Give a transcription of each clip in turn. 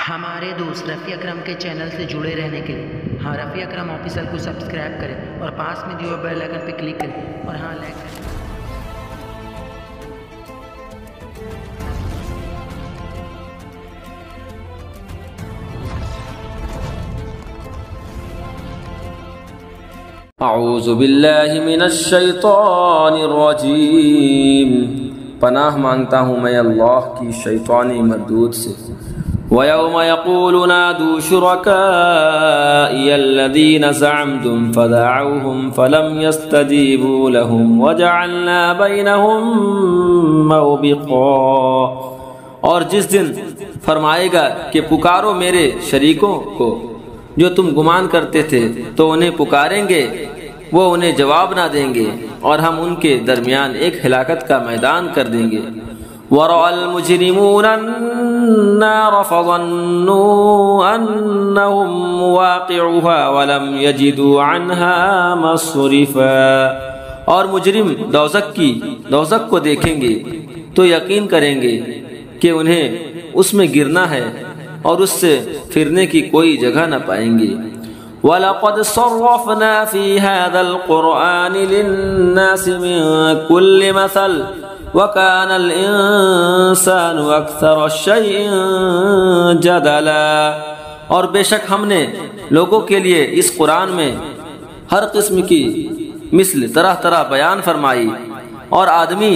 ہمارے دوست رفیع اکرم کے چینل سے جڑے رہنے کے لیے رفیع اکرم آفیشل کو سبسکرائب کریں اور پاس میں دیے ہوئے بیل آئیکن پہ کلک کریں اور لائک کریں۔ اعوذ باللہ من الشیطان الرجیم، پناہ مانگتا ہوں میں اللہ کی شیطانی مردود سے۔ وَيَوْمَ يَقُولُ نَادُوا شُرَكَائِيَ الَّذِينَ زَعَمْتُمْ فَدَعَوْهُمْ فَلَمْ يَسْتَجِيبُوا لَهُمْ وَجَعَلْنَا بَيْنَهُمْ مَوْبِقًا، اور جس دن فرمائے گا کہ پکارو میرے شریکوں کو جو تم گمان کرتے تھے، تو انہیں پکاریں گے، وہ انہیں جواب نہ دیں گے، اور ہم ان کے درمیان ایک ہلاکت کا میدان کر دیں گے۔ وَرَأَى الْمُجْرِمُونَ النَّارَ فَظَنُّوا أَنَّهُمْ مُوَاقِعُوهَا وَلَمْ يَجِدُوا عَنْهَا مَصْرِفًا، اور مجرم دوزخ کو دیکھیں گے تو یقین کریں گے کہ انہیں اس میں گرنا ہے اور اس سے پھرنے کی کوئی جگہ نہ پائیں گے۔ وَلَقَدْ صَرَّفْنَا فِي هَذَا الْقُرْآنِ لِلنَّاسِ مِنْ كُلِّ مَثَلٍ وَكَانَ الْإِنسَانُ أَكْثَرَ شَيْءٍ جَدَلًا، اور بے شک ہم نے لوگوں کے لیے اس قرآن میں ہر قسم کی مثل طرح طرح بیان فرمائی، اور آدمی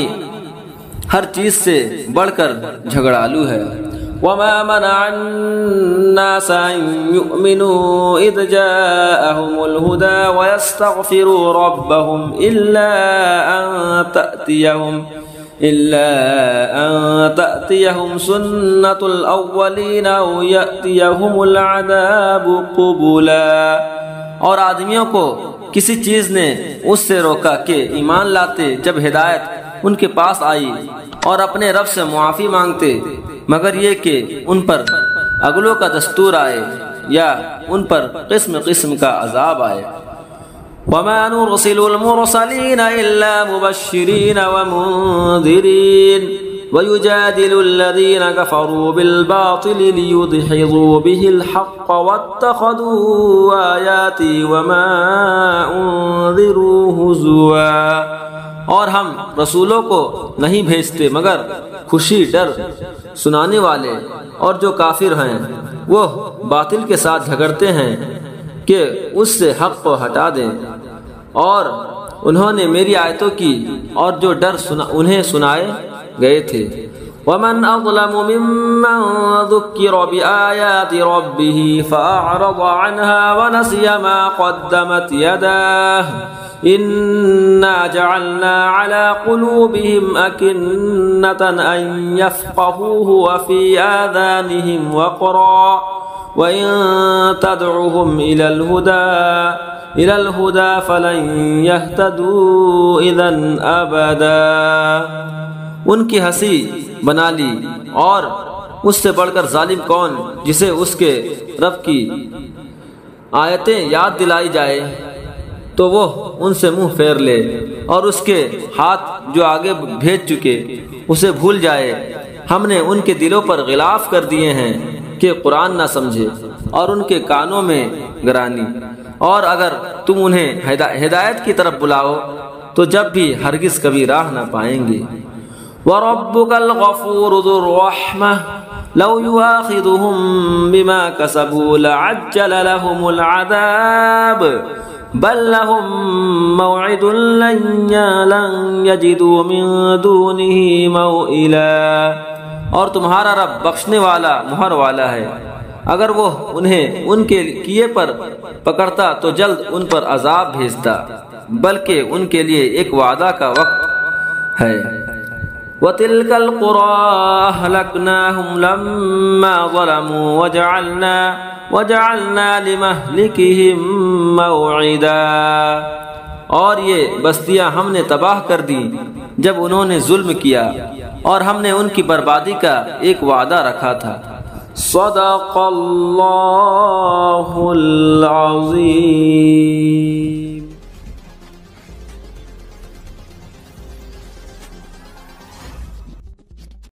ہر چیز سے بڑھ کر جھگڑالو ہے۔ وَمَا مَنَعَ النَّاسَ أَن يُؤْمِنُوا إِذْ جَاءَهُمُ الْهُدَى وَيَسْتَغْفِرُوا رَبَّهُمْ إِلَّا أَن تَأْتِيَهُمْ سُنَّةُ الْأَوَّلِينَ أَوْ يَأْتِيَهُمُ الْعَذَابُ قُبُلًا، اور آدمیوں کو کسی چیز نے اس سے روکا کہ ایمان لاتے جب ہدایت ان کے پاس آئی اور اپنے رب سے معافی مانگتے، مگر یہ کہ ان پر اگلوں کا دستور آئے یا ان پر قسم قسم کا عذاب آئے۔ وَمَا نُرْسِلُ الْمُرْسَلِينَ إِلَّا مُبَشِّرِينَ وَمُنذِرِينَ وَيُجَادِلُ الَّذِينَ كَفَرُوا بِالْبَاطِلِ لِيُدْحِضُوا بِهِ الْحَقَّ وَاتَّخَذُوا آيَاتِي وَمَا أُنذِرُوا هُزُوًا، اور ہم رسولوں کو نہیں بھیجتے مگر خوشی ڈر سنانے والے، اور جو کافر ہیں وہ باطل کے ساتھ جھگڑتے ہیں کہ اس سے حق کو ہٹا دیں، اور انہوں نے میری آیتوں کی اور جو ڈر انہیں سنائے گئے تھے۔ وَمَنْ أَظْلَمُ مِمَّنْ ذُكِّرَ بِآيَاتِ رَبِّهِ فَأَعْرَضَ عَنْهَا وَنَسِيَ مَا قَدَّمَتْ يَدَاهُ إِنَّا جَعَلْنَا عَلَى قُلُوبِهِمْ أَكِنَّةً أَن يَفْقَهُوهُ وَفِي آذَانِهِمْ وَقْرًا وَإِن تَدْعُهُمْ إِلَى الْهُدَى فَلَن يَهْتَدُوا إِذًا أَبَدًا۔ ان کی ہنسی بنا لی، اور اس سے بڑھ کر ظالم کون جسے اس کے رب کی آیتیں یاد دلائی جائے تو وہ ان سے منہ پھیر لے، اور اس کے ہاتھ جو آگے بھیج چکے اسے بھول جائے۔ ہم نے ان کے دلوں پر غلاف کر دیے ہیں کہ قرآن نہ سمجھے، اور ان کے کانوں میں گرانی، اور اگر تم انہیں ہدایت کی طرف بلاؤ تو جب بھی ہرگز کبھی راہ نہ پائیں گے۔ وَرَبُّكَ الْغَفُورُ ذُو الرَّحْمَةِ لَوْ يُؤَاخِذُهُم بِمَا كَسَبُوا لَعَجَّلَ لَهُمُ الْعَذَابَ بَل لَّهُم مَّوْعِدٌ لَّن يَجِدُوا مِن دُونِهِ مَوْئِلًا، اور تمہارا رب بخشنے والا مہر والا ہے، اگر وہ انہیں ان کے کیے پر پکڑتا تو جلد ان پر عذاب بھیجتا، بلکہ ان کے لیے ایک وعدہ کا وقت ہے۔ وَتِلْكَ الْقُرَىٰ أَهْلَكْنَاهُمْ لَمَّا ظَلَمُوا وَجَعَلْنَا لِمَهْلِكِهِم مَّوْعِدًا، اور یہ بستیاں ہم نے تباہ کر دی جب انہوں نے ظلم کیا، اور ہم نے ان کی بربادی کا ایک وعدہ رکھا تھا۔ صدق اللہ العظیم۔